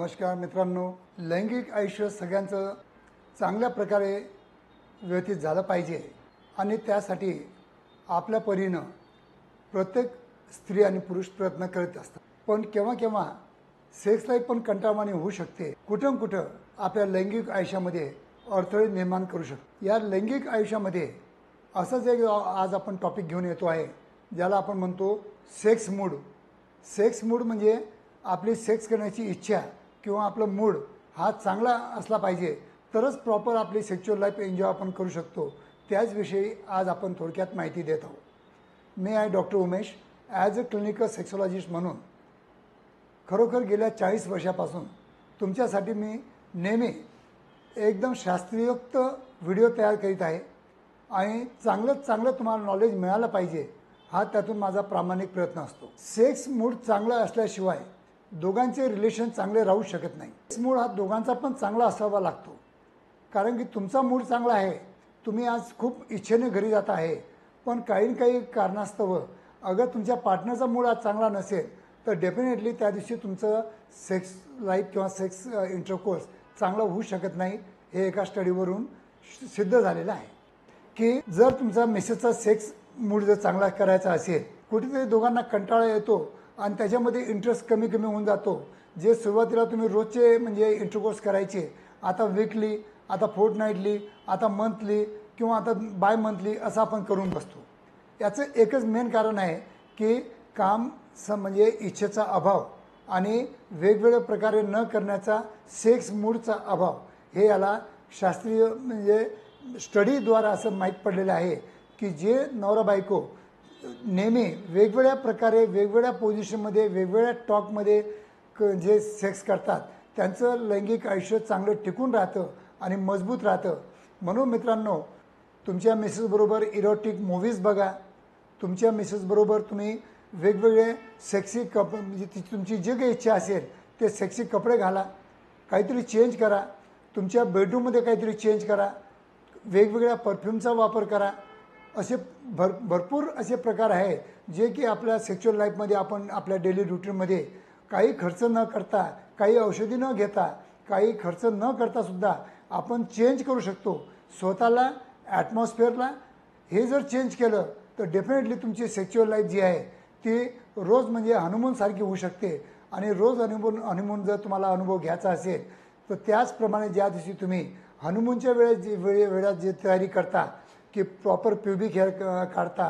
नमस्कार मित्रांनो, लैंगिक आयुष्य सगळ्यांचं चांगल्या प्रकारे व्यतीत झालं पाहिजे आणि त्यासाठी आपल्या परीनं प्रत्येक स्त्री आणि पुरुष प्रयत्न करत असतात। पण केव्हा केव्हा सेक्स लाईफ पण कंटाळवाणी होऊ शकते। कुठं कुठं आपल्या लैंगिक आयुष्यामध्ये अडथळे निर्माण करू शकतो। या लैंगिक आयुष्यामध्ये असंच एक आज आपण टॉपिक घेऊन येतो आहे, ज्याला आपण म्हणतो सेक्स मूड। सेक्स मूड म्हणजे आपली सेक्स करण्याची इच्छा किंवा आपलं मूड हा चांगला असला पाहिजे, तरच प्रॉपर आपली सेक्शुअल लाईफ एन्जॉय आपण करू शकतो। त्याचविषयी आज आपण थोडक्यात माहिती देत आहोत। मी आहे doctor Umesh, as a clinical sexologist म्हणून खरोखर गेल्या 40 वर्षापासून तुमच्यासाठी मी नेहमी एकदम शास्त्रीयोक्त व्हिडिओ तयार करीत आहे आणि चांगलं तुम्हाला नॉलेज मिळालं पाहिजे, हा त्यातून माझा प्रामाणिक प्रयत्न असतो। सेक्स मूड चांगला असल्याशिवाय दोघांचे रिलेशन चांगले राहू शकत नाही। सेक्स मूड हा दोघांचा पण चांगला असावा लागतो, कारण की तुमचा मूड चांगला आहे, तुम्ही आज खूप इच्छेने घरी जात आहे, पण काही कारणास्तव अगर तुमच्या पार्टनरचा मूड आज चांगला नसेल तर डेफिनेटली त्या दिवशी तुमचं सेक्स लाईफ किंवा सेक्स इंटरकोर्स चांगला होऊ शकत नाही। हे एका स्टडीवरून सिद्ध झालेलं आहे की जर तुमचा मिसेसचा सेक्स मूड जर चांगला करायचा असेल, कुठेतरी दोघांना कंटाळा येतो आणि त्याच्यामध्ये इंटरेस्ट कमी होऊन जातो। जे सुरुवातीला तुम्ही रोजचे म्हणजे इंटरकोर्स करायचे, आता वीकली, आता फोर्टनाईटली, आता मंथली किंवा आता बाय मंथली असं आपण करून बसतो। याचं एकच मेन कारण आहे की काम म्हणजे इच्छेचा अभाव आणि वेगवेगळ्या प्रकारे न करण्याचा सेक्स मूडचा अभाव, हे याला शास्त्रीय म्हणजे स्टडीद्वारा असं माहीत पडलेलं आहे की जे नवरा बायको नेहमी वेगवेगळ्या प्रकारे वेगवेगळ्या पोझिशनमध्ये वेगवेगळ्या टॉकमध्ये जे सेक्स करतात त्यांचं लैंगिक आयुष्य चांगलं टिकून राहतं आणि मजबूत राहतं। म्हणून मित्रांनो, तुमच्या मिसेसबरोबर इरोटिक मूव्हीज बघा, तुमच्या मिसेसबरोबर तुम्ही वेगवेगळे सेक्सी म्हणजे तुमची जे काही इच्छा असेल ते सेक्सी कपडे घाला, काहीतरी चेंज करा, तुमच्या बेडरूममध्ये काहीतरी चेंज करा, वेगवेगळ्या परफ्यूमचा वापर करा। असे भरपूर असे प्रकार आहे जे की आपल्या सेक्शुअल लाईफमध्ये आपण आपल्या डेली रुटीनमध्ये काही खर्च न करता, काही औषधी न घेता, काही खर्च न करता सुद्धा आपण चेंज करू शकतो स्वतःला, ॲटमॉस्फिअरला। हे जर चेंज केलं तर डेफिनेटली तुमची सेक्शुअल लाईफ जी आहे ती रोज म्हणजे हनीमूनसारखी होऊ शकते। आणि रोज हनीमून जर तुम्हाला अनुभव घ्यायचा असेल तर त्याचप्रमाणे ज्या दिवशी तुम्ही हनीमूनच्या वेळेत जी तयारी करता की प्रॉपर प्युबिक हेअर काढता,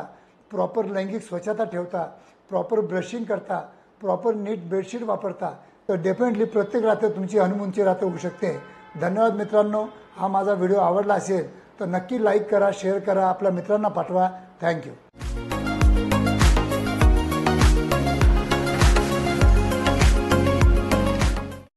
प्रॉपर लैंगिक स्वच्छता ठेवता, प्रॉपर ब्रशिंग करता, प्रॉपर नीट बेडशीट वापरता, तर डेफिनेटली प्रत्येक रात्र तुमची हनीमूनची रात्र होऊ शकते। धन्यवाद मित्रांनो, हा माझा व्हिडिओ आवडला असेल तर नक्की लाईक करा, शेअर करा, आपल्या मित्रांना पाठवा। थँक्यू।